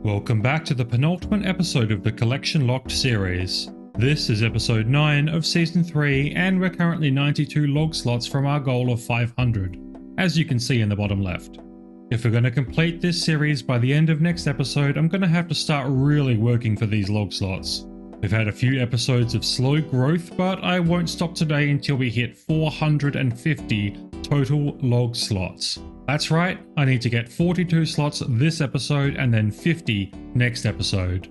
Welcome back to the penultimate episode of the CollectnLogd series. This is episode 9 of season 3 and we're currently 92 log slots from our goal of 500, as you can see in the bottom left. If we're going to complete this series by the end of next episode, I'm going to have to start really working for these log slots. We've had a few episodes of slow growth, but I won't stop today until we hit 450 total log slots. That's right, I need to get 42 slots this episode and then 50 next episode.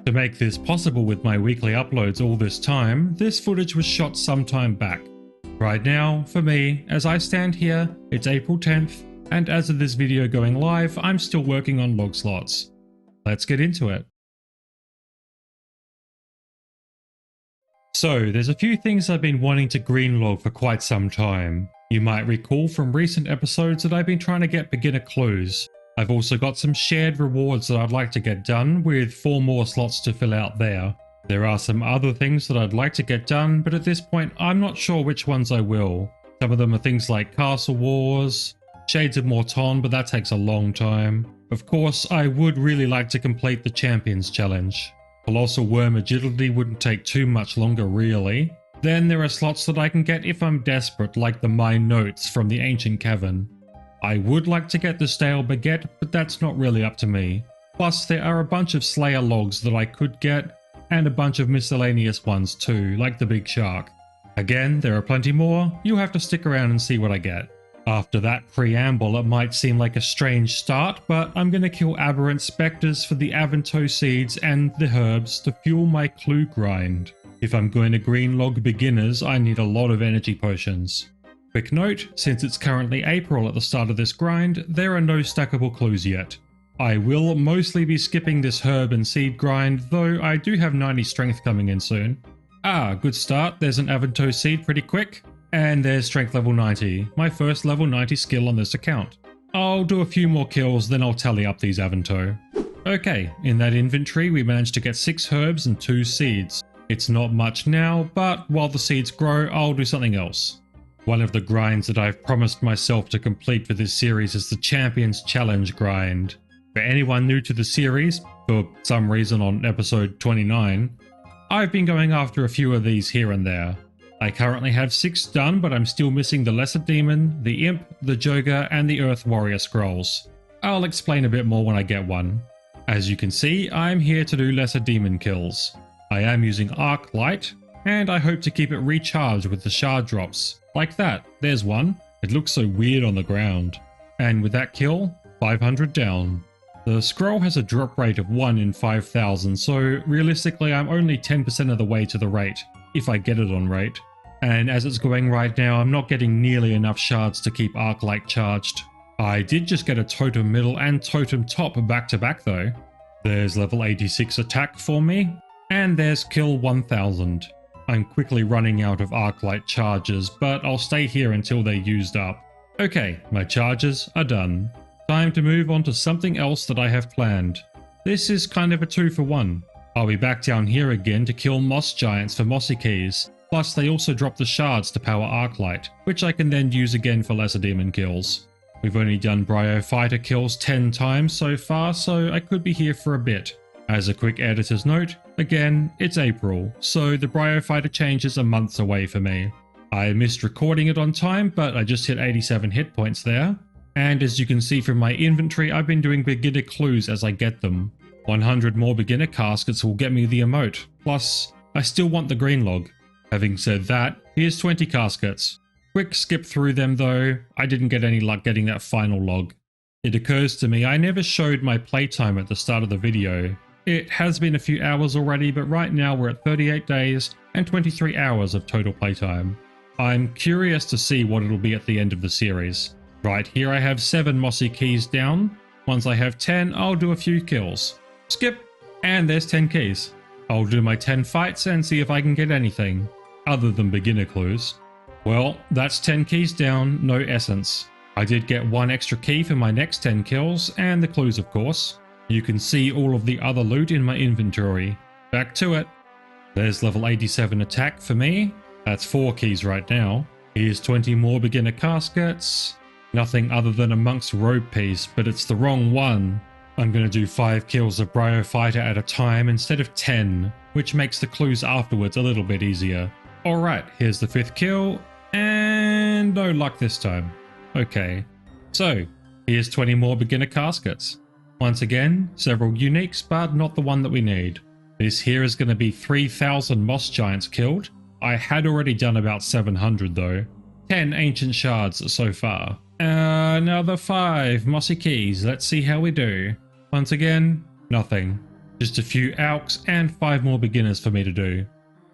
To make this possible with my weekly uploads all this time, this footage was shot some time back. Right now, for me, as I stand here, it's April 10th, and as of this video going live, I'm still working on log slots. Let's get into it. So, there's a few things I've been wanting to green log for quite some time. You might recall from recent episodes that I've been trying to get beginner clues. I've also got some shared rewards that I'd like to get done, with 4 more slots to fill out there. There are some other things that I'd like to get done, but at this point I'm not sure which ones I will. Some of them are things like Castle Wars, Shades of Morton, but that takes a long time. Of course, I would really like to complete the Champions Challenge. Colossal Worm Agility wouldn't take too much longer really. Then there are slots that I can get if I'm desperate, like the Mine Notes from the Ancient Cavern. I would like to get the Stale Baguette, but that's not really up to me. Plus there are a bunch of Slayer logs that I could get, and a bunch of miscellaneous ones too, like the Big Shark. Again, there are plenty more, you'll have to stick around and see what I get. After that preamble, it might seem like a strange start, but I'm going to kill aberrant spectres for the Avanto seeds and the herbs to fuel my clue grind. If I'm going to green log beginners, I need a lot of energy potions. Quick note, since it's currently April at the start of this grind, there are no stackable clues yet. I will mostly be skipping this herb and seed grind, though I do have 90 strength coming in soon. Ah, good start, there's an Avanto seed pretty quick. And there's strength level 90, my first level 90 skill on this account. I'll do a few more kills, then I'll tally up these Avanto. Okay, in that inventory we managed to get 6 herbs and 2 seeds. It's not much now, but while the seeds grow, I'll do something else. One of the grinds that I've promised myself to complete for this series is the Champions Challenge grind. For anyone new to the series, for some reason on episode 29, I've been going after a few of these here and there. I currently have 6 done, but I'm still missing the Lesser Demon, the Imp, the Joga, and the Earth Warrior scrolls. I'll explain a bit more when I get one. As you can see, I'm here to do Lesser Demon kills. I am using Arc Light, and I hope to keep it recharged with the shard drops. Like that, there's one. It looks so weird on the ground. And with that kill, 500 down. The scroll has a drop rate of 1 in 5,000, so realistically I'm only 10% of the way to the rate, if I get it on rate. And as it's going right now, I'm not getting nearly enough shards to keep Arc Light charged. I did just get a Totem Middle and Totem Top back to back though. There's level 86 attack for me, and there's kill 1000. I'm quickly running out of Arc Light charges, but I'll stay here until they're used up. Okay, my charges are done. Time to move on to something else that I have planned. This is kind of a 2-for-1. I'll be back down here again to kill Moss Giants for Mossy Keys. Plus they also drop the shards to power Arc Light, which I can then use again for Lesser Demon kills. We've only done Bryophyter kills 10 times so far, so I could be here for a bit. As a quick editor's note, again, it's April, so the Bryophyter changes are months away for me. I missed recording it on time, but I just hit 87 hit points there. And as you can see from my inventory, I've been doing beginner clues as I get them. 100 more beginner caskets will get me the emote, plus I still want the green log. Having said that, here's 20 caskets. Quick skip through them though, I didn't get any luck getting that final log. It occurs to me I never showed my playtime at the start of the video. It has been a few hours already, but right now we're at 38 days and 23 hours of total playtime. I'm curious to see what it'll be at the end of the series. Right here I have 7 Mossy Keys down. Once I have 10, I'll do a few kills. Skip! And there's 10 keys. I'll do my 10 fights and see if I can get anything, other than beginner clues. Well, that's 10 keys down, no essence. I did get 1 extra key for my next 10 kills, and the clues of course. You can see all of the other loot in my inventory. Back to it. There's level 87 attack for me. That's 4 keys right now. Here's 20 more beginner caskets. Nothing other than a monk's robe piece, but it's the wrong one. I'm going to do 5 kills of Bryophyta at a time instead of 10, which makes the clues afterwards a little bit easier. Alright, here's the 5th kill, and no luck this time. Okay, so here's 20 more beginner caskets. Once again, several uniques, but not the one that we need. This here is going to be 3,000 moss giants killed. I had already done about 700 though. 10 ancient shards so far. Another 5 mossy keys. Let's see how we do. Once again, nothing. Just a few alks and 5 more beginners for me to do.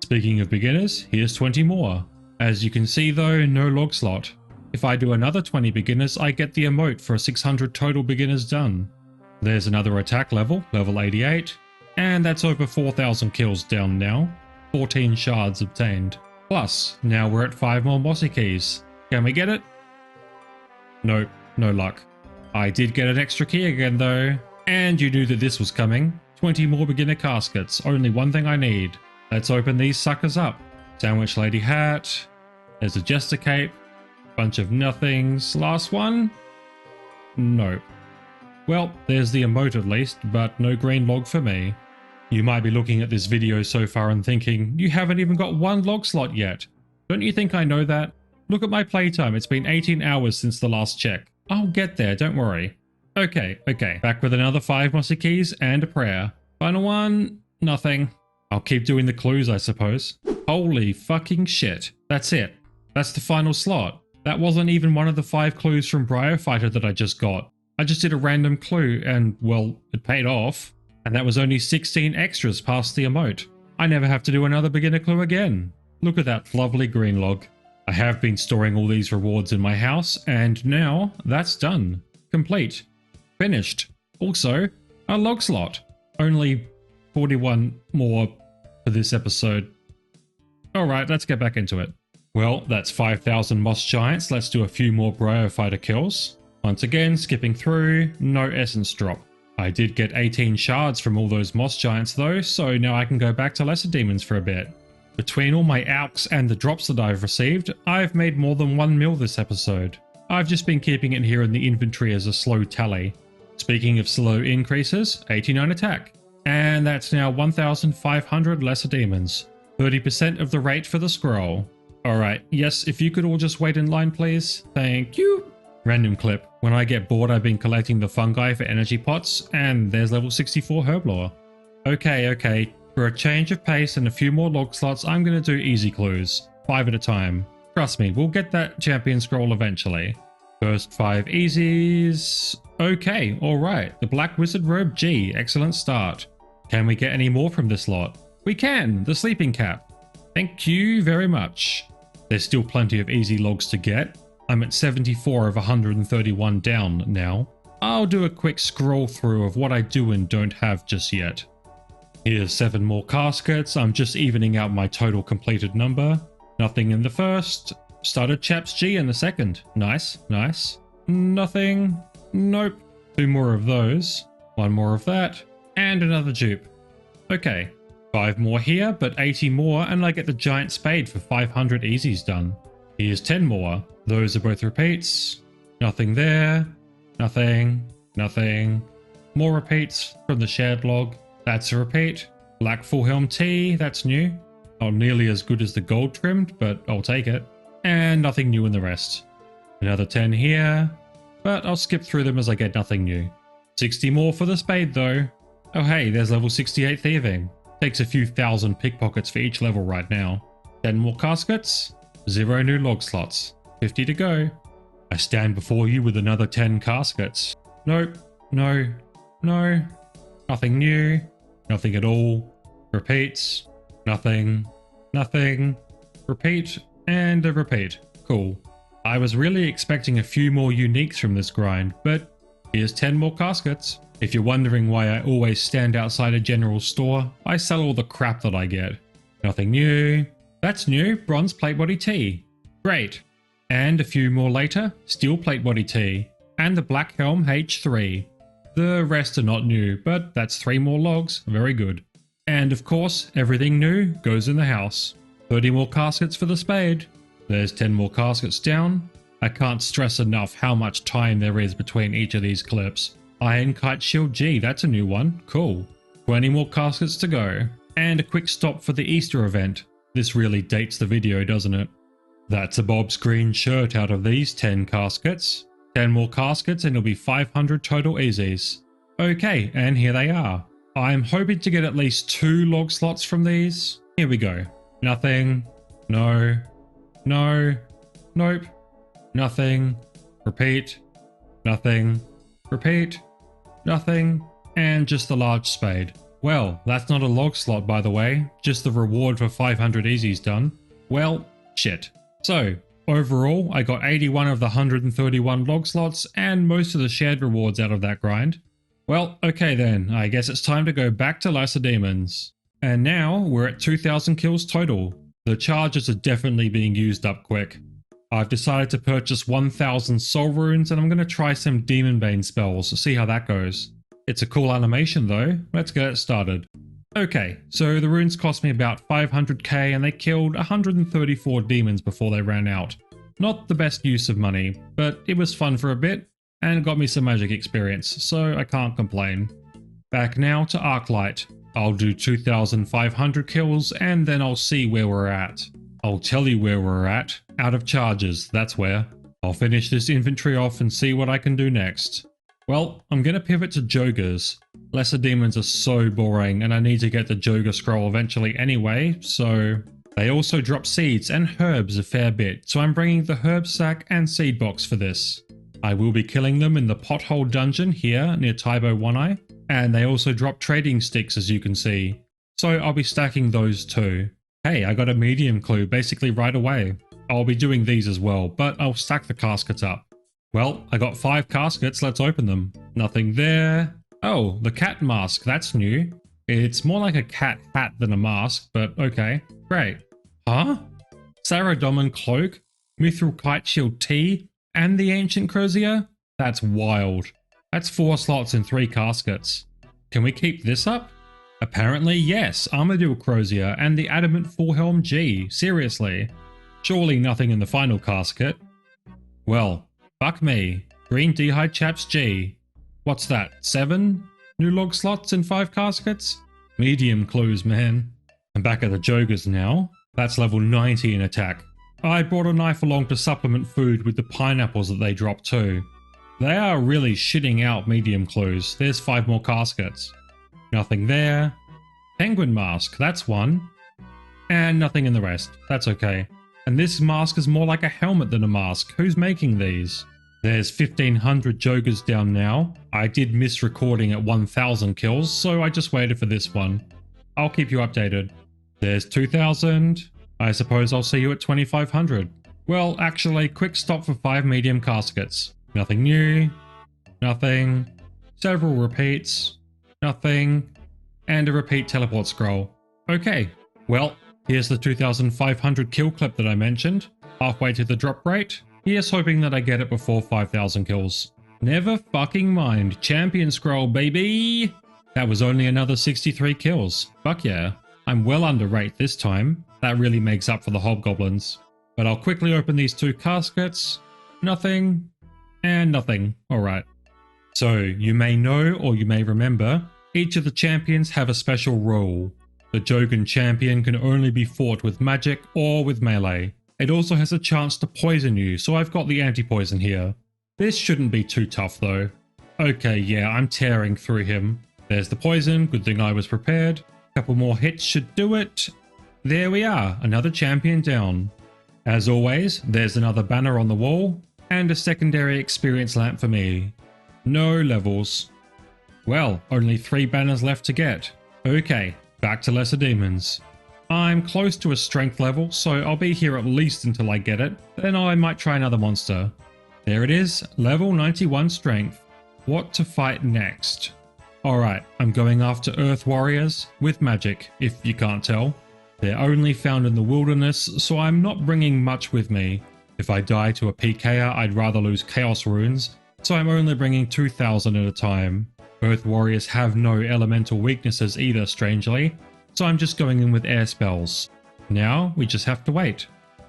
Speaking of beginners, here's 20 more. As you can see though, no log slot. If I do another 20 beginners, I get the emote for 600 total beginners done. There's another attack level, level 88. And that's over 4,000 kills down now. 14 shards obtained. Plus, now we're at 5 more mossy keys. Can we get it? Nope, no luck. I did get an extra key again though. And you knew that this was coming. 20 more beginner caskets, only one thing I need. Let's open these suckers up. Sandwich Lady hat. There's a Jester cape. Bunch of nothings. Last one? Nope. Well, there's the emote at least, but no green log for me. You might be looking at this video so far and thinking, you haven't even got 1 log slot yet. Don't you think I know that? Look at my playtime, it's been 18 hours since the last check. I'll get there, don't worry. Okay, back with another 5 mossy keys and a prayer. Final one, nothing. I'll keep doing the clues, I suppose. Holy fucking shit. That's it. That's the final slot. That wasn't even one of the 5 clues from Bryophyta that I just got. I just did a random clue and, well, it paid off. And that was only 16 extras past the emote. I never have to do another beginner clue again. Look at that lovely green log. I have been storing all these rewards in my house, and now that's done. Complete. Finished. Also, a log slot. Only 41 more for this episode. Alright, let's get back into it. Well, that's 5,000 moss giants. Let's do a few more Bryophyta kills. Once again, skipping through, no essence drop. I did get 18 shards from all those moss giants though, so now I can go back to lesser demons for a bit. Between all my alks and the drops that I've received, I've made more than 1 mil this episode. I've just been keeping it here in the inventory as a slow tally. Speaking of slow increases, 89 attack. And that's now 1,500 lesser demons. 30% of the rate for the scroll. Alright, yes, if you could all just wait in line please. Thank you. Random clip. When I get bored I've been collecting the fungi for energy pots, and there's level 64 herblore. Okay. For a change of pace and a few more log slots, I'm going to do easy clues. 5 at a time. Trust me, we'll get that champion scroll eventually. First 5 easies. Okay, alright. The Black Wizard Robe G. Excellent start. Can we get any more from this lot? We can! The sleeping cap. Thank you very much. There's still plenty of easy logs to get. I'm at 74 of 131 down now. I'll do a quick scroll through of what I do and don't have just yet. Here's 7 more caskets. I'm just evening out my total completed number. Nothing in the first. Started Chaps G in the second. Nice. Nothing. Nope. 2 more of those. 1 more of that. And another dupe. Okay. 5 more here, but 80 more, and I get the giant spade for 500 easies done. Here's 10 more. Those are both repeats. Nothing there. Nothing. More repeats from the shared log. That's a repeat. Black Full Helm T, that's new. Not nearly as good as the gold trimmed, but I'll take it. And nothing new in the rest. Another 10 here, but I'll skip through them as I get nothing new. 60 more for the spade though. Oh hey, there's level 68 thieving. Takes a few thousand pickpockets for each level right now. 10 more caskets. 0 new log slots. 50 to go. I stand before you with another 10 caskets. Nope. No. Nothing new. Nothing at all. Repeats. Nothing. Repeat. And a repeat. Cool. I was really expecting a few more uniques from this grind, but here's 10 more caskets. If you're wondering why I always stand outside a general store, I sell all the crap that I get. Nothing new. That's new. Bronze plate body T. Great. And a few more later, steel plate body T. And the Black Helm H3. The rest are not new, but that's 3 more logs. Very good. And of course, everything new goes in the house. 30 more caskets for the spade. There's 10 more caskets down. I can't stress enough how much time there is between each of these clips. Iron Kite Shield G, that's a new one. Cool. 20 more caskets to go. And a quick stop for the Easter event. This really dates the video, doesn't it? That's a Bob's green shirt out of these 10 caskets. 10 more caskets and it'll be 500 total easies. Okay, and here they are. I'm hoping to get at least 2 log slots from these. Here we go. Nothing. No. No. Nope. Nothing. Repeat. Nothing. Repeat. Nothing. And just a large spade. Well, that's not a log slot by the way, just the reward for 500 easies done. Well, shit. So, overall, I got 81 of the 131 log slots and most of the shared rewards out of that grind. Well, okay then, I guess it's time to go back to Lacedaemons. And now, we're at 2,000 kills total. The charges are definitely being used up quick. I've decided to purchase 1,000 soul runes and I'm going to try some Demon Bane spells to see how that goes. It's a cool animation though, let's get it started. Okay, so the runes cost me about 500k and they killed 134 demons before they ran out. Not the best use of money, but it was fun for a bit and got me some magic experience, so I can't complain. Back now to Arclight. I'll do 2,500 kills and then I'll see where we're at. I'll tell you where we're at, out of charges, that's where. I'll finish this inventory off and see what I can do next. Well, I'm going to pivot to Jogers. Lesser demons are so boring and I need to get the Joger scroll eventually anyway, so... They also drop seeds and herbs a fair bit, so I'm bringing the herb sack and seed box for this. I will be killing them in the pothole dungeon here near Tybo One Eye, and they also drop trading sticks as you can see, so I'll be stacking those too. Hey, I got a medium clue basically right away. I'll be doing these as well, but I'll stack the caskets up. Well, I got 5 caskets, let's open them. Nothing there. Oh, the cat mask, that's new. It's more like a cat hat than a mask, but okay, great. Huh? Saradomin cloak, Mithril kite shield T, and the ancient crozier? That's wild. That's 4 slots in 3 caskets. Can we keep this up? Apparently yes, Armadillo crozier and the adamant full helm G, seriously. Surely nothing in the final casket. Well, fuck me. Green D'hide chaps G. What's that, 7 new log slots in 5 caskets? Medium clues, man. I'm back at the Jogers now. That's level 90 in attack. I brought a knife along to supplement food with the pineapples that they drop too. They are really shitting out medium clues. There's 5 more caskets. Nothing there. Penguin mask, that's 1. And nothing in the rest. That's okay. And this mask is more like a helmet than a mask. Who's making these? There's 1,500 Jogers down now. I did miss recording at 1,000 kills, so I just waited for this one. I'll keep you updated. There's 2,000. I suppose I'll see you at 2,500. Well, actually, quick stop for 5 medium caskets. Nothing new. Nothing. Several repeats. Nothing. And a repeat teleport scroll. Okay, well, here's the 2,500 kill clip that I mentioned. Halfway to the drop rate. Here's hoping that I get it before 5,000 kills. Never fucking mind. Champion scroll, baby! That was only another 63 kills. Fuck yeah. I'm well under rate this time. That really makes up for the hobgoblins. But I'll quickly open these 2 caskets. Nothing. And nothing. Alright. So, you may know or you may remember, each of the champions have a special rule. The Jogan champion can only be fought with magic or with melee. It also has a chance to poison you, so I've got the anti-poison here. This shouldn't be too tough though. Okay, yeah, I'm tearing through him. There's the poison, good thing I was prepared. Couple more hits should do it. There we are, another champion down. As always, there's another banner on the wall, and a secondary experience lamp for me. No levels. Well, only 3 banners left to get. Okay, back to lesser demons. I'm close to a strength level, so I'll be here at least until I get it, then I might try another monster. There it is, level 91 strength. What to fight next? Alright, I'm going after Earth Warriors with magic, if you can't tell. They're only found in the wilderness, so I'm not bringing much with me. If I die to a PKer, I'd rather lose Chaos Runes, so I'm only bringing 2,000 at a time. Earth Warriors have no elemental weaknesses either, strangely, so I'm just going in with air spells. Now, we just have to wait.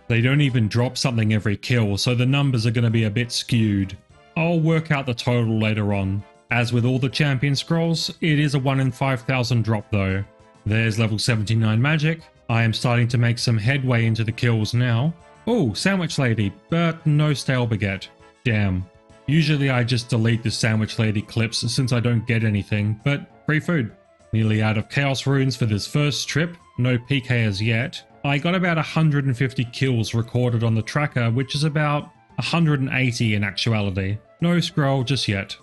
They don't even drop something every kill, so the numbers are going to be a bit skewed. I'll work out the total later on. As with all the champion scrolls, it is a 1 in 5,000 drop though. There's level 79 magic. I am starting to make some headway into the kills now. Oh, sandwich lady, but no stale baguette. Damn. Usually I just delete the sandwich lady clips since I don't get anything, but free food. Nearly out of chaos runes for this first trip, no PK as yet. I got about 150 kills recorded on the tracker, which is about 180 in actuality. No scroll just yet.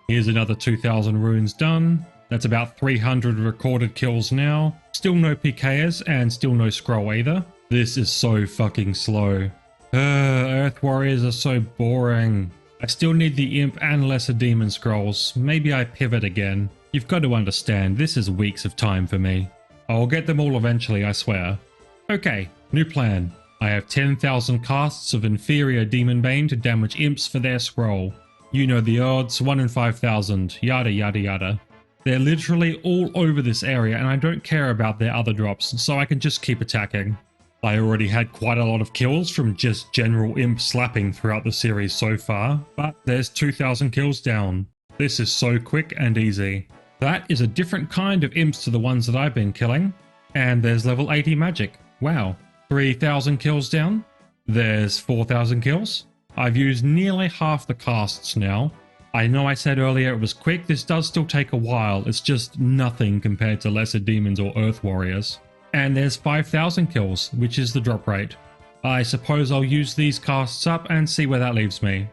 Here's another 2,000 runes done. That's about 300 recorded kills now. Still no PKs and still no scroll either. This is so fucking slow. Earth Warriors are so boring. I still need the Imp and Lesser Demon scrolls. Maybe I pivot again. You've got to understand, this is weeks of time for me. I'll get them all eventually, I swear. Okay, new plan. I have 10,000 casts of inferior Demon Bane to damage imps for their scroll. You know the odds, 1 in 5,000, yada yada yada. They're literally all over this area and I don't care about their other drops, so I can just keep attacking. I already had quite a lot of kills from just general imp slapping throughout the series so far, but there's 2,000 kills down. This is so quick and easy. That is a different kind of imps to the ones that I've been killing. And there's level 80 magic. Wow. 3,000 kills down. There's 4,000 kills. I've used nearly half the casts now. I know I said earlier it was quick, this does still take a while, it's just nothing compared to Lesser Demons or Earth Warriors. And there's 5,000 kills, which is the drop rate. I suppose I'll use these casts up and see where that leaves me.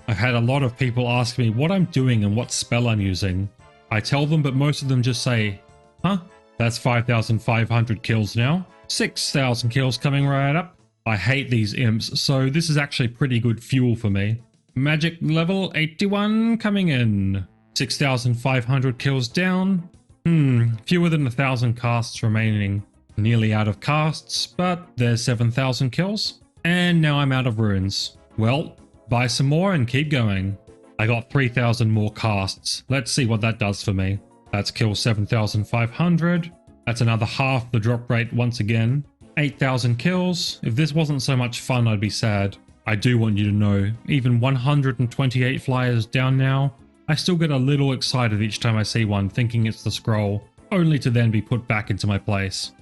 I've had a lot of people ask me what I'm doing and what spell I'm using. I tell them, but most of them just say, huh? That's 5,500 kills now. 6,000 kills coming right up. I hate these imps, so this is actually pretty good fuel for me. Magic level 81 coming in. 6,500 kills down. Fewer than 1,000 casts remaining. Nearly out of casts, but there's 7,000 kills. And now I'm out of runes. Well, buy some more and keep going. I got 3,000 more casts. Let's see what that does for me. That's kill 7,500. That's another half the drop rate once again. 8,000 kills. If this wasn't so much fun, I'd be sad. I do want you to know, even 128 flyers down now, I still get a little excited each time I see one thinking it's the scroll, only to then be put back into my place.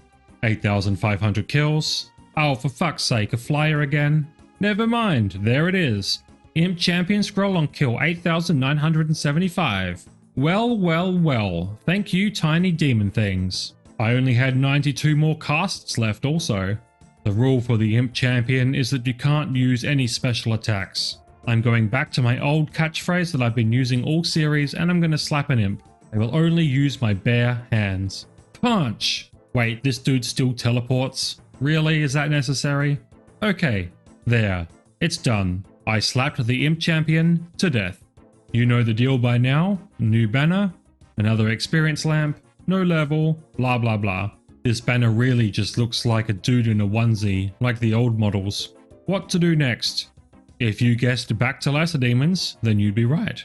8,500 kills. Oh, for fuck's sake, a flyer again? Never mind, there it is. Imp Champion Scroll on kill 8,975. Well, well, well. Thank you, tiny demon things. I only had 92 more casts left also. The rule for the Imp Champion is that you can't use any special attacks. I'm going back to my old catchphrase that I've been using all series and I'm going to slap an imp. I will only use my bare hands. Punch! Wait, this dude still teleports? Really? Is that necessary? Okay, there. It's done. I slapped the Imp Champion to death. You know the deal by now. New banner, another experience lamp, no level, blah blah blah. This banner really just looks like a dude in a onesie, like the old models. What to do next? If you guessed back to Lesser Demons, then you'd be right.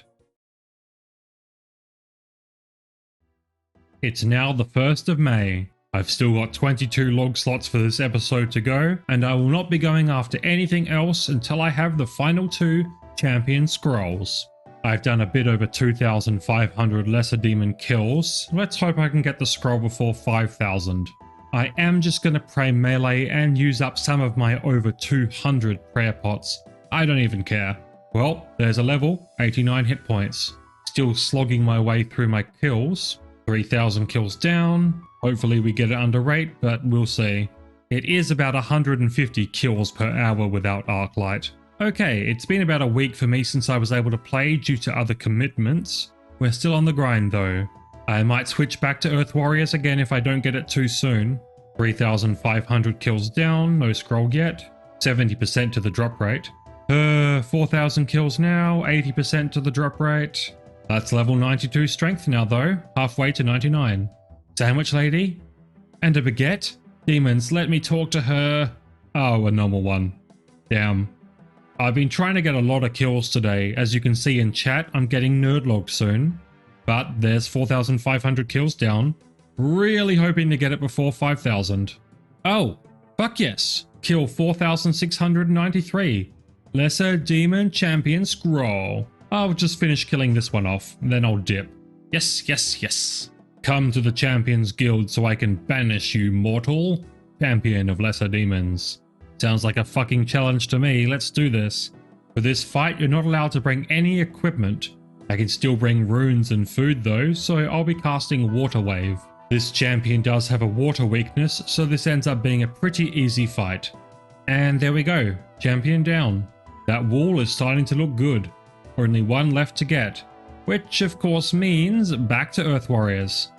It's now the 1st of May. I've still got 22 log slots for this episode to go, and I will not be going after anything else until I have the final 2 champion scrolls. I've done a bit over 2,500 Lesser Demon kills. Let's hope I can get the scroll before 5,000. I am just going to pray melee and use up some of my over 200 prayer pots. I don't even care. Well, there's a level, 89 hit points. Still slogging my way through my kills. 3,000 kills down. Hopefully we get it under rate, but we'll see. It is about 150 kills per hour without Arclight. Okay, it's been about a week for me since I was able to play due to other commitments. We're still on the grind though. I might switch back to Earth Warriors again if I don't get it too soon. 3,500 kills down, no scroll yet. 70% to the drop rate. 4,000 kills now, 80% to the drop rate. That's level 92 strength now though, halfway to 99. Sandwich lady? And a baguette? Demons, let me talk to her. Oh, a normal one. Damn. I've been trying to get a lot of kills today. As you can see in chat, I'm getting nerdlogged soon. But there's 4,500 kills down. Really hoping to get it before 5,000. Oh, fuck yes. Kill 4,693. Lesser Demon Champion Scroll. I'll just finish killing this one off, and then I'll dip. Yes, yes, yes. Come to the Champions Guild so I can banish you, mortal. Champion of Lesser Demons. Sounds like a fucking challenge to me, let's do this. For this fight, you're not allowed to bring any equipment. I can still bring runes and food though, so I'll be casting Water Wave. This champion does have a water weakness, so this ends up being a pretty easy fight. And there we go, champion down. That wall is starting to look good. Only one left to get, which of course means back to Earth Warriors.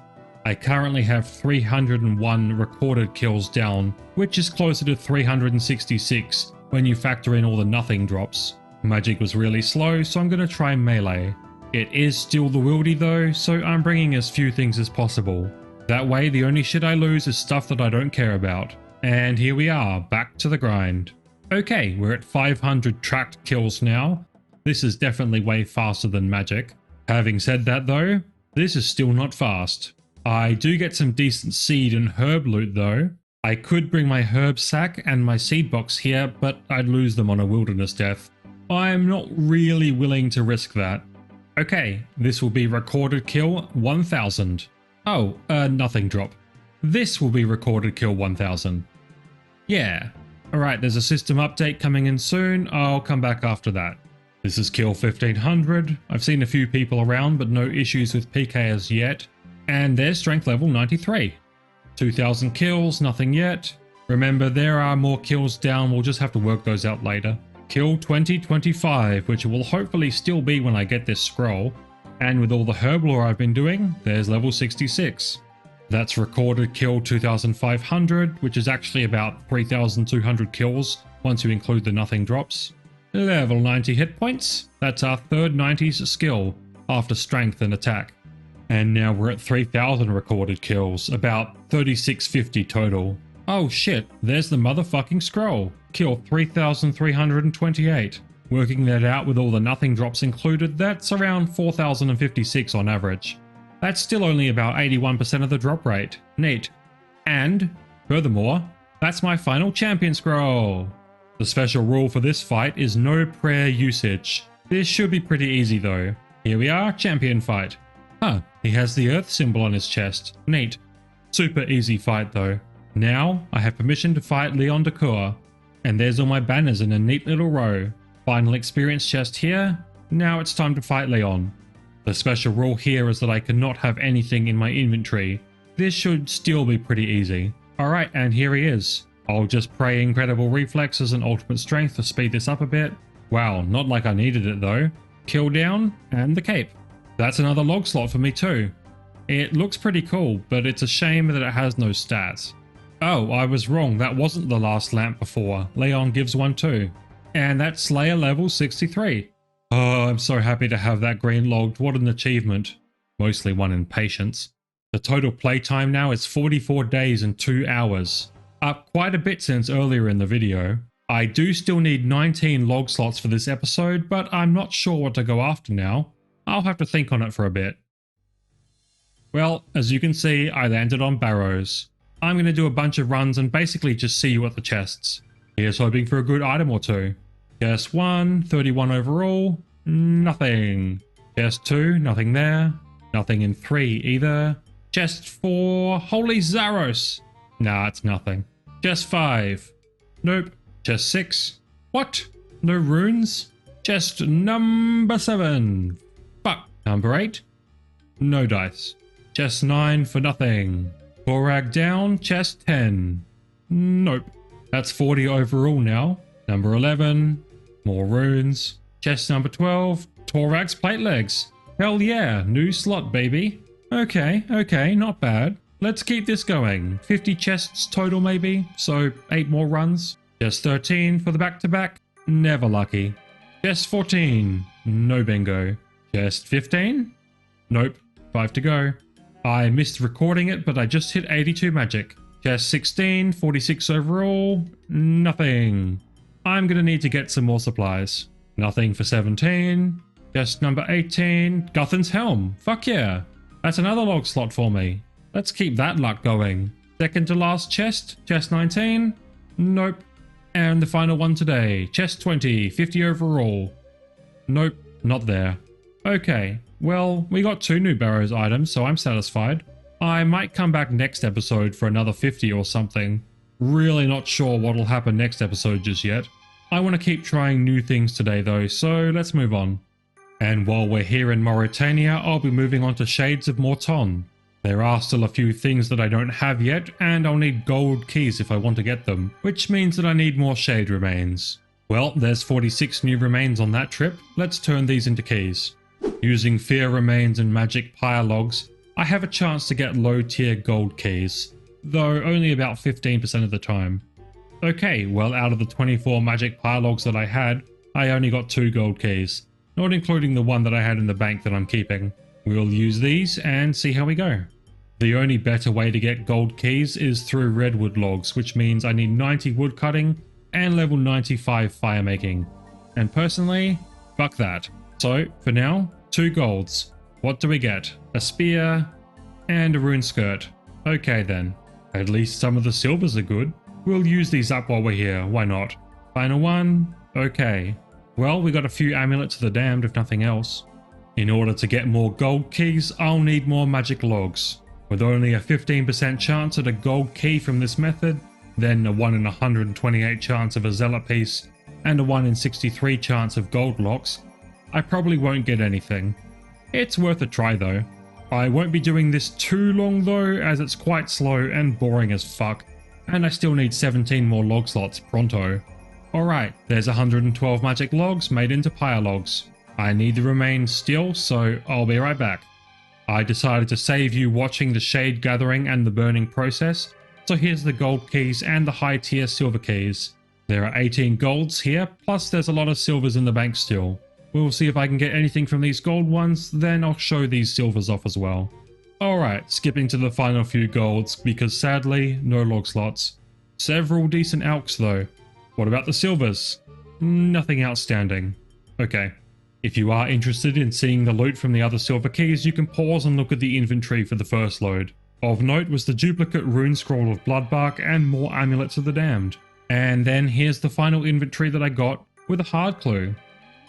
I currently have 301 recorded kills down, which is closer to 366 when you factor in all the nothing drops. Magic was really slow, so I'm going to try melee. It is still the wieldy though, so I'm bringing as few things as possible. That way the only shit I lose is stuff that I don't care about. And here we are, back to the grind. Okay, we're at 500 tracked kills now. This is definitely way faster than magic. Having said that though, this is still not fast. I do get some decent seed and herb loot though. I could bring my herb sack and my seed box here, but I'd lose them on a wilderness death. I'm not really willing to risk that. Okay, this will be recorded kill 1000. Oh, nothing drop. This will be recorded kill 1000. Yeah. Alright, there's a system update coming in soon. I'll come back after that. This is kill 1500. I've seen a few people around, but no issues with PK as yet. And there's strength level 93. 2000 kills, nothing yet. Remember, there are more kills down, we'll just have to work those out later. Kill 2025, which will hopefully still be when I get this scroll. And with all the herb lore I've been doing, there's level 66. That's recorded kill 2500, which is actually about 3200 kills once you include the nothing drops. Level 90 hit points, that's our third 90s skill, after strength and attack. And now we're at 3000 recorded kills, about 3650 total. Oh shit, there's the motherfucking scroll. Kill 3328. Working that out with all the nothing drops included, that's around 4056 on average. That's still only about 81% of the drop rate. Neat. And, furthermore, that's my final champion scroll. The special rule for this fight is no prayer usage. This should be pretty easy though. Here we are, champion fight. Huh, he has the earth symbol on his chest. Neat. Super easy fight though. Now, I have permission to fight Leon Decour. And there's all my banners in a neat little row. Final experience chest here. Now it's time to fight Leon. The special rule here is that I cannot have anything in my inventory. This should still be pretty easy. Alright, and here he is. I'll just pray incredible reflexes and ultimate strength to speed this up a bit. Wow, not like I needed it though. Kill down, and the cape. That's another log slot for me too. It looks pretty cool, but it's a shame that it has no stats. Oh, I was wrong, that wasn't the last lamp before. Leon gives one too. And that's Slayer level 63. Oh, I'm so happy to have that green logged, what an achievement. Mostly one in patience. The total playtime now is 44 days and 2 hours. Up quite a bit since earlier in the video. I do still need 19 log slots for this episode, but I'm not sure what to go after now. I'll have to think on it for a bit. Well, as you can see, I landed on Barrows. I'm going to do a bunch of runs and basically just see you at the chests. Here's hoping for a good item or two. Chest 1, 31 overall, nothing. Chest 2, nothing there. Nothing in 3 either. Chest 4, holy Zaros! Nah, it's nothing. Chest 5, nope. Chest 6, what? No runes? Chest number 7, fuck. Number 8, no dice. Chest 9 for nothing. Torag down, chest 10. Nope. That's 40 overall now. Number 11, more runes. Chest number 12, Torag's plate legs. Hell yeah, new slot baby. Okay, not bad. Let's keep this going. 50 chests total maybe, so 8 more runs. Chest 13 for the back-to-back, never lucky. Chest 14, no bingo. Chest 15, nope, 5 to go. I missed recording it, but I just hit 82 magic. Chest 16, 46 overall, nothing. I'm gonna need to get some more supplies. Nothing for 17. Chest number 18, Guthan's Helm, fuck yeah. That's another log slot for me. Let's keep that luck going. Second to last chest, chest 19, nope. And the final one today, chest 20, 50 overall. Nope, Not there. Okay, well, we got 2 new Barrows items, so I'm satisfied. I might come back next episode for another 50 or something. Really not sure what'll happen next episode just yet. I want to keep trying new things today though, so let's move on. And while we're here in Mauritania, I'll be moving on to Shades of Morton. There are still a few things that I don't have yet, and I'll need gold keys if I want to get them, which means that I need more shade remains. Well, there's 46 new remains on that trip. Let's turn these into keys. Using fear remains and magic logs, I have a chance to get low tier gold keys, though only about 15% of the time. Okay, well, out of the 24 magic logs that I had, I only got 2 gold keys, not including the one that I had in the bank that I'm keeping. We'll use these and see how we go. The only better way to get gold keys is through redwood logs, which means I need 90 wood cutting and level 95 fire making. And personally, fuck that. So, for now, 2 golds. What do we get? A spear and a rune skirt. Okay then. At least some of the silvers are good. We'll use these up while we're here, why not? Final one? Okay. Well, we got a few amulets of the damned if nothing else. In order to get more gold keys, I'll need more magic logs. With only a 15% chance at a gold key from this method, then a 1 in 128 chance of a zealot piece, and a 1 in 63 chance of gold locks, I probably won't get anything. It's worth a try though. I won't be doing this too long though, as it's quite slow and boring as fuck, and I still need 17 more log slots pronto. Alright, there's 112 magic logs made into pyre logs. I need the remains still, so I'll be right back. I decided to save you watching the shade gathering and the burning process, so here's the gold keys and the high tier silver keys. There are 18 golds here, plus there's a lot of silvers in the bank still. We'll see if I can get anything from these gold ones, then I'll show these silvers off as well. Alright, skipping to the final few golds, because sadly, no log slots. Several decent alks though. What about the silvers? Nothing outstanding. Okay. If you are interested in seeing the loot from the other silver keys, you can pause and look at the inventory for the first load. Of note was the duplicate rune scroll of Bloodbark and more amulets of the damned. And then here's the final inventory that I got with a hard clue.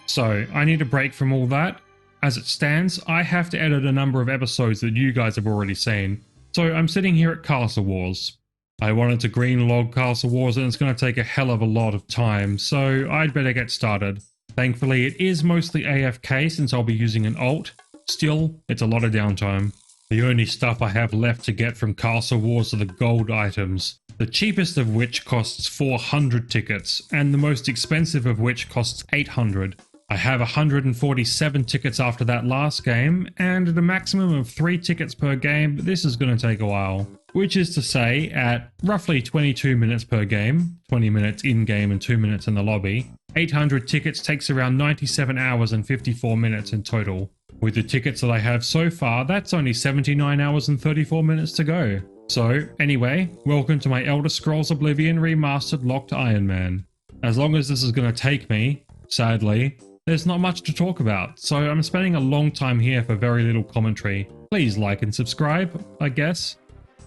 So, I need a break from all that. As it stands, I have to edit a number of episodes that you guys have already seen. So I'm sitting here at Castle Wars. I wanted to green log Castle Wars and it's going to take a hell of a lot of time, so I'd better get started. Thankfully it is mostly AFK since I'll be using an alt. Still, it's a lot of downtime. The only stuff I have left to get from Castle Wars are the gold items, the cheapest of which costs 400 tickets, and the most expensive of which costs 800. I have 147 tickets after that last game, and at a maximum of 3 tickets per game, this is going to take a while. Which is to say, at roughly 22 minutes per game, 20 minutes in-game and 2 minutes in the lobby, 800 tickets takes around 97 hours and 54 minutes in total. With the tickets that I have so far, that's only 79 hours and 34 minutes to go. So, anyway, welcome to my Elder Scrolls Oblivion Remastered Locked Ironman. As long as this is going to take me, sadly, there's not much to talk about, so I'm spending a long time here for very little commentary. Please like and subscribe, I guess.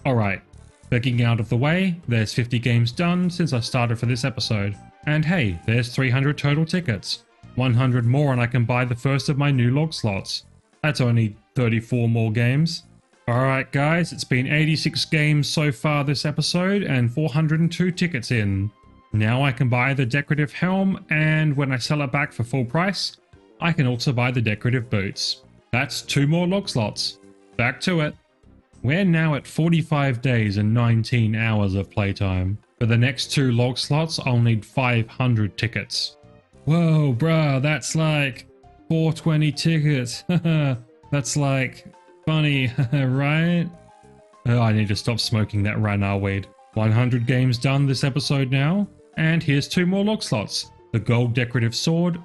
Alright, begging out of the way, there's 50 games done since I started for this episode. And hey, there's 300 total tickets. 100 more and I can buy the first of my new log slots. That's only 34 more games. Alright guys, it's been 86 games so far this episode and 402 tickets in. Now I can buy the decorative helm, and when I sell it back for full price, I can also buy the decorative boots. That's 2 more log slots. Back to it. We're now at 45 days and 19 hours of playtime. For the next 2 log slots, I'll need 500 tickets. Whoa, bruh, that's like 420 tickets. That's like funny, right? Oh, I need to stop smoking that Ranar weed. 100 games done this episode now. And here's 2 more log slots, the gold decorative sword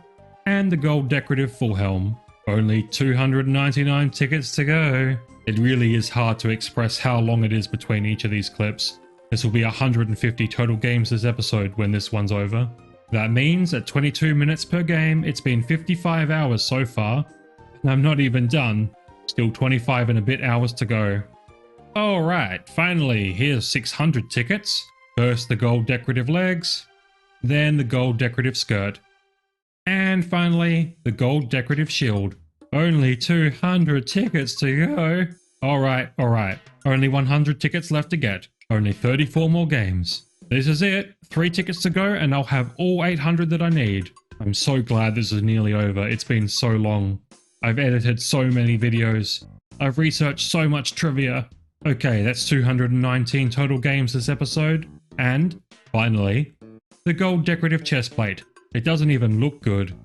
and the gold decorative full helm. Only 299 tickets to go. It really is hard to express how long it is between each of these clips. This will be 150 total games this episode when this one's over. That means at 22 minutes per game, it's been 55 hours so far, and I'm not even done. Still 25 and a bit hours to go. Alright, finally, here's 600 tickets. First the gold decorative legs, then the gold decorative skirt. And finally, the gold decorative shield. Only 200 tickets to go. Alright. Only 100 tickets left to get. Only 34 more games. This is it. 3 tickets to go and I'll have all 800 that I need. I'm so glad this is nearly over. It's been so long. I've edited so many videos. I've researched so much trivia. Okay, that's 219 total games this episode. And, finally, the gold decorative chest plate. It doesn't even look good.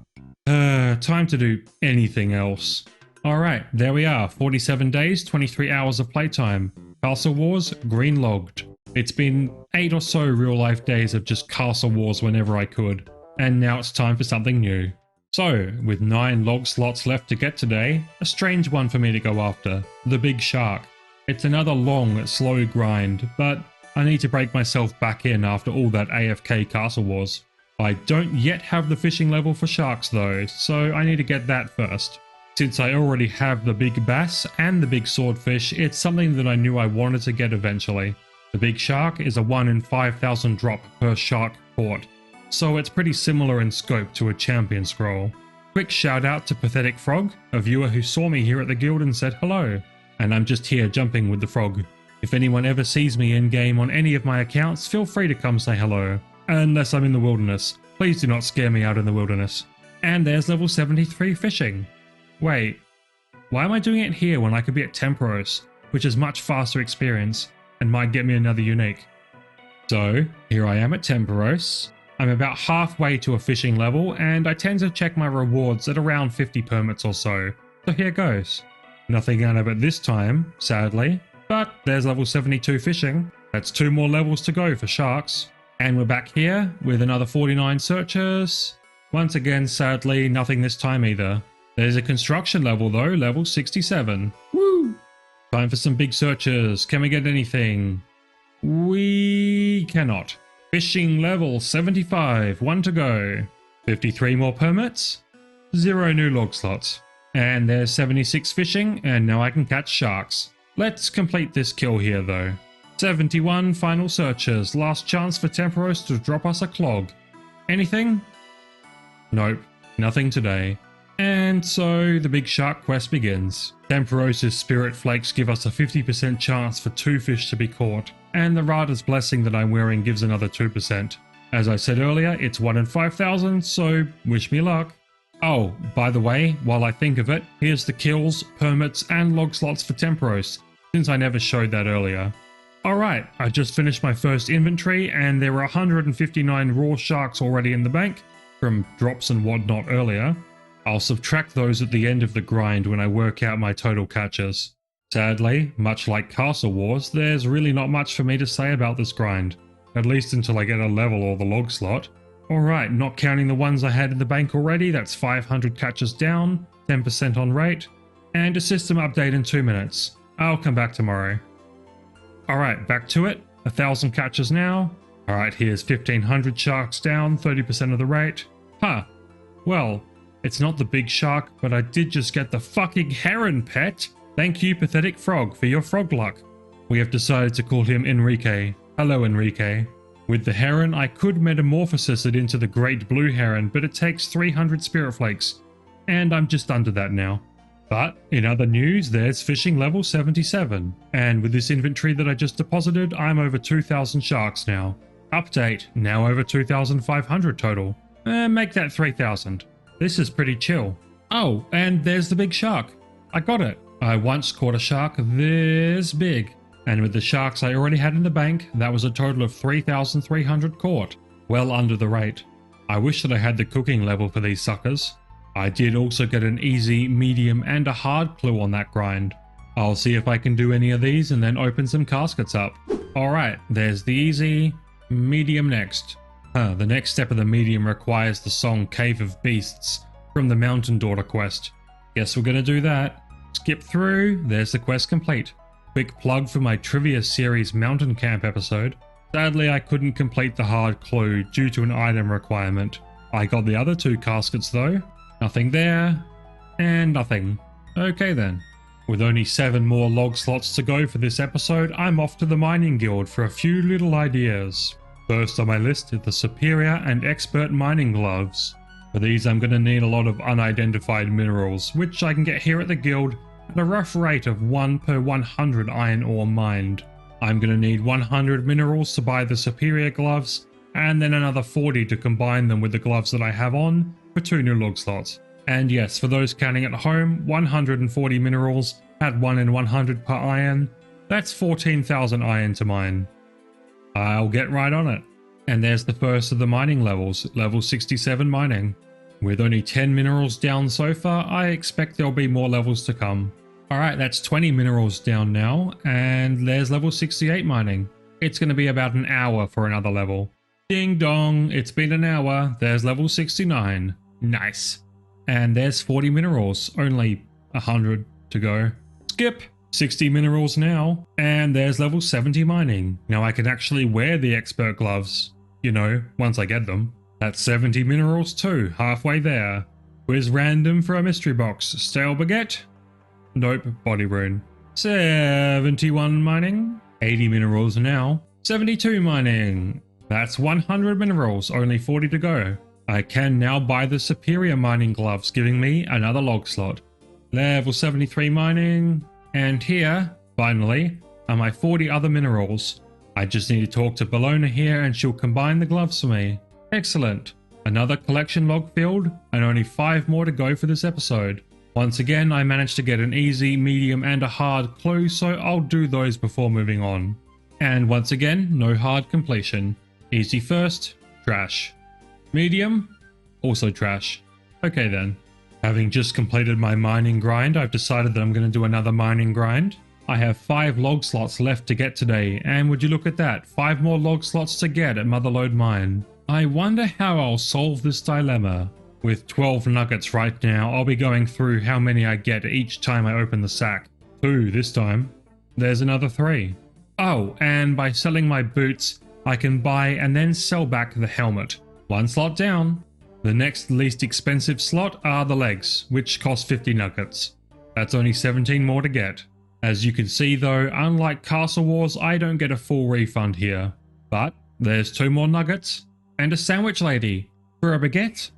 Time to do anything else. Alright, there we are. 47 days, 23 hours of playtime. Castle Wars, green logged. It's been 8 or so real life days of just Castle Wars whenever I could. And now it's time for something new. So, with 9 log slots left to get today, a strange one for me to go after. The Big Shark. It's another long, slow grind, but I need to break myself back in after all that AFK Castle Wars. I don't yet have the fishing level for sharks though, so I need to get that first. Since I already have the big bass and the big swordfish, it's something that I knew I wanted to get eventually. The Big Shark is a 1 in 5,000 drop per shark caught, so it's pretty similar in scope to a champion scroll. Quick shout out to Pathetic Frog, a viewer who saw me here at the guild and said hello, and I'm just here jumping with the frog. If anyone ever sees me in game on any of my accounts, feel free to come say hello. Unless I'm in the wilderness. Please do not scare me out in the wilderness. And there's level 73 fishing. Wait, why am I doing it here when I could be at Temperos, which is much faster experience and might get me another unique? So, here I am at Temperos. I'm about halfway to a fishing level and I tend to check my rewards at around 50 permits or so. So here goes. Nothing out of it this time, sadly, but there's level 72 fishing. That's 2 more levels to go for sharks. And we're back here with another 49 searches. Once again, sadly, nothing this time either. There's a construction level though, level 67. Woo! Time for some big searches. Can we get anything? We cannot. Fishing level 75, 1 to go. 53 more permits. 0 new log slots. And there's 76 fishing, and now I can catch sharks. Let's complete this kill here though. 71 final searches, last chance for Temperos to drop us a clog. Anything? Nope, nothing today. And so the Big Shark quest begins. Temperos' spirit flakes give us a 50% chance for 2 fish to be caught, and the Rada's blessing that I'm wearing gives another 2%. As I said earlier, it's 1 in 5,000, so wish me luck. Oh, by the way, while I think of it, here's the kills, permits, and log slots for Temperos, since I never showed that earlier. Alright, I just finished my first inventory and there were 159 raw sharks already in the bank, from drops and whatnot earlier. I'll subtract those at the end of the grind when I work out my total catches. Sadly, much like Castle Wars, there's really not much for me to say about this grind, at least until I get a level or the log slot. Alright, not counting the ones I had in the bank already, that's 500 catches down, 10% on rate, and a system update in 2 minutes. I'll come back tomorrow. Alright, back to it. 1,000 catches now. Alright, here's 1,500 sharks down, 30% of the rate. Huh. Well, it's not the Big Shark, but I did just get the fucking heron pet. Thank you, Pathetic Frog, for your frog luck. We have decided to call him Enrique. Hello, Enrique. With the heron, I could metamorphosis it into the great blue heron, but it takes 300 spirit flakes. And I'm just under that now. But in other news, there's fishing level 77, and with this inventory that I just deposited, I'm over 2,000 sharks now. Update, now over 2,500 total. Make that 3,000. This is pretty chill. Oh, and there's the Big Shark. I got it. I once caught a shark this big, and with the sharks I already had in the bank, that was a total of 3,300 caught. Well under the rate. I wish that I had the cooking level for these suckers. I did also get an easy, medium, and a hard clue on that grind. I'll see if I can do any of these and then open some caskets up. Alright, there's the easy, medium next. The next step of the medium requires the song Cave of Beasts from the Mountain Daughter quest. Guess we're gonna do that. Skip through, there's the quest complete. Quick plug for my Trivia Series Mountain Camp episode. Sadly, I couldn't complete the hard clue due to an item requirement. I got the other 2 caskets though. Nothing there, and nothing. Okay then. With only 7 more log slots to go for this episode, I'm off to the mining guild for a few little ideas. First on my list is the superior and expert mining gloves. For these I'm going to need a lot of unidentified minerals, which I can get here at the guild at a rough rate of 1 per 100 iron ore mined. I'm going to need 100 minerals to buy the superior gloves, and then another 40 to combine them with the gloves that I have on for 2 new log slots. And yes, for those counting at home, 140 minerals at 1 in 100 per iron, that's 14,000 iron to mine. I'll get right on it. And there's the first of the mining levels, level 67 mining. With only 10 minerals down so far, I expect there'll be more levels to come. Alright, that's 20 minerals down now, and there's level 68 mining. It's going to be about an hour for another level. Ding dong, it's been an hour, there's level 69. Nice. And there's 40 minerals, only 100 to go. Skip! 60 minerals now, and there's level 70 mining. Now I can actually wear the expert gloves, you know, once I get them. That's 70 minerals too, halfway there. Quiz random for a mystery box. Stale baguette? Nope, body rune. 71 mining. 80 minerals now. 72 mining. That's 100 minerals, only 40 to go. I can now buy the superior mining gloves, giving me another log slot. Level 73 mining. And here, finally, are my 40 other minerals. I just need to talk to Bologna here and she'll combine the gloves for me. Excellent. Another collection log filled, and only 5 more to go for this episode. Once again, I managed to get an easy, medium and a hard clue, so I'll do those before moving on. And once again, no hard completion. Easy first, trash. Medium, also trash. Okay then. Having just completed my mining grind, I've decided that I'm going to do another mining grind. I have 5 log slots left to get today, and would you look at that, 5 more log slots to get at Motherlode Mine. I wonder how I'll solve this dilemma. With 12 nuggets right now, I'll be going through how many I get each time I open the sack. 2 this time. There's another 3. Oh, and by selling my boots, I can buy and then sell back the helmet. 1 slot down. The next least expensive slot are the legs, which cost 50 nuggets. That's only 17 more to get. As you can see though, unlike Castle Wars, I don't get a full refund here. But there's 2 more nuggets, and a sandwich lady. For a baguette?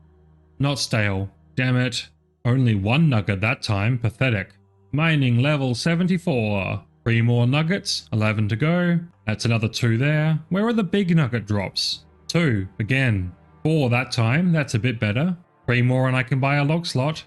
Not stale. Damn it. Only 1 nugget that time, pathetic. Mining level 74. 3 more nuggets, 11 to go. That's another 2 there. Where are the big nugget drops? 2, again. 4 that time, that's a bit better. 3 more and I can buy a log slot.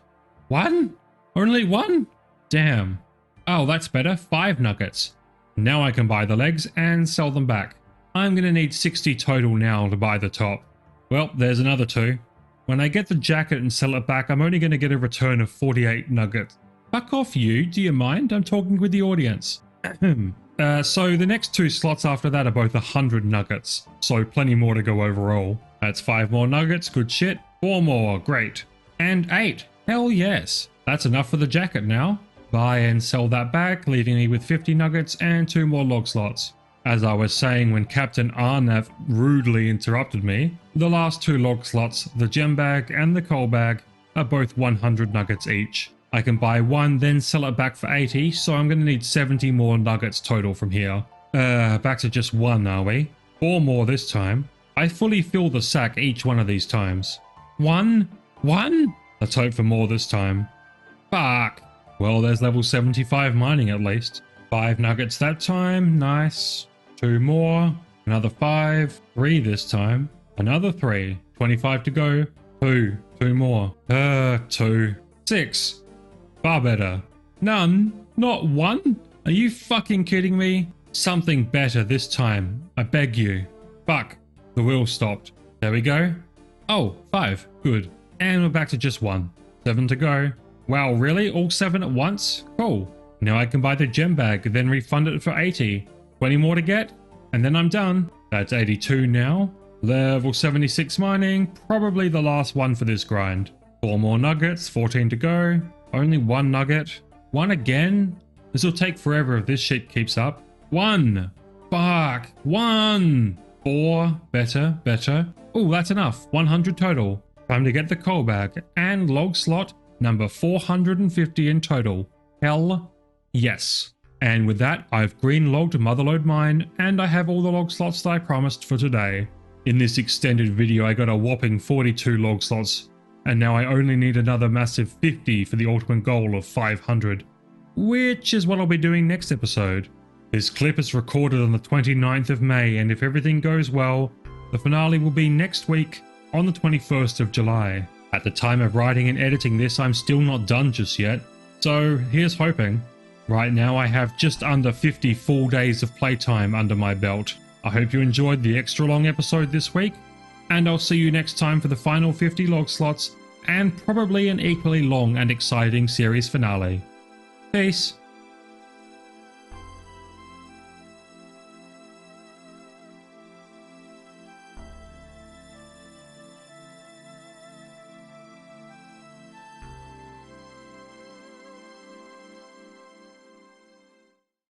1? Only 1? Damn. Oh, that's better, 5 nuggets. Now I can buy the legs and sell them back. I'm going to need 60 total now to buy the top. Well, there's another 2. When I get the jacket and sell it back, I'm only going to get a return of 48 nuggets. Fuck off you, do you mind? I'm talking with the audience. So the next 2 slots after that are both 100 nuggets, so plenty more to go overall. That's 5 more nuggets, good shit. 4 more, great. And 8, hell yes. That's enough for the jacket now. Buy and sell that back, leaving me with 50 nuggets and 2 more log slots. As I was saying when Captain Arnav rudely interrupted me, the last 2 log slots, the gem bag and the coal bag, are both 100 nuggets each. I can buy 1, then sell it back for 80, so I'm going to need 70 more nuggets total from here. Back to just 1, are we? 4 more this time. I fully fill the sack each one of these times. 1? Let's hope for more this time. Fuck. Well, there's level 75 mining at least. 5 nuggets that time, nice. 2 more, another 5, 3 this time, another 3, 25 to go, 2 more, 2, 6, far better. None, not 1? Are you fucking kidding me? Something better this time, I beg you. Fuck, the wheel stopped. There we go. Oh, 5, good. And we're back to just 1. 7 to go. Wow, really? All 7 at once? Cool. Now I can buy the gem bag, then refund it for 80. 20 more to get, and then I'm done. That's 82 now. Level 76 mining, probably the last one for this grind. 4 more nuggets, 14 to go. Only 1 nugget. 1 again? This will take forever if this shit keeps up. 1! Fuck! 1! 4, better. Oh, that's enough. 100 total. Time to get the coal bag and log slot number 450 in total. Hell yes. And with that, I've green logged Motherlode Mine, and I have all the log slots that I promised for today. In this extended video, I got a whopping 42 log slots, and now I only need another massive 50 for the ultimate goal of 500, which is what I'll be doing next episode. This clip is recorded on the 29th of May, and if everything goes well, the finale will be next week on the 21st of July. At the time of writing and editing this, I'm still not done just yet, so here's hoping. Right now I have just under 50 full days of playtime under my belt. I hope you enjoyed the extra long episode this week, and I'll see you next time for the final 50 log slots and probably an equally long and exciting series finale. Peace.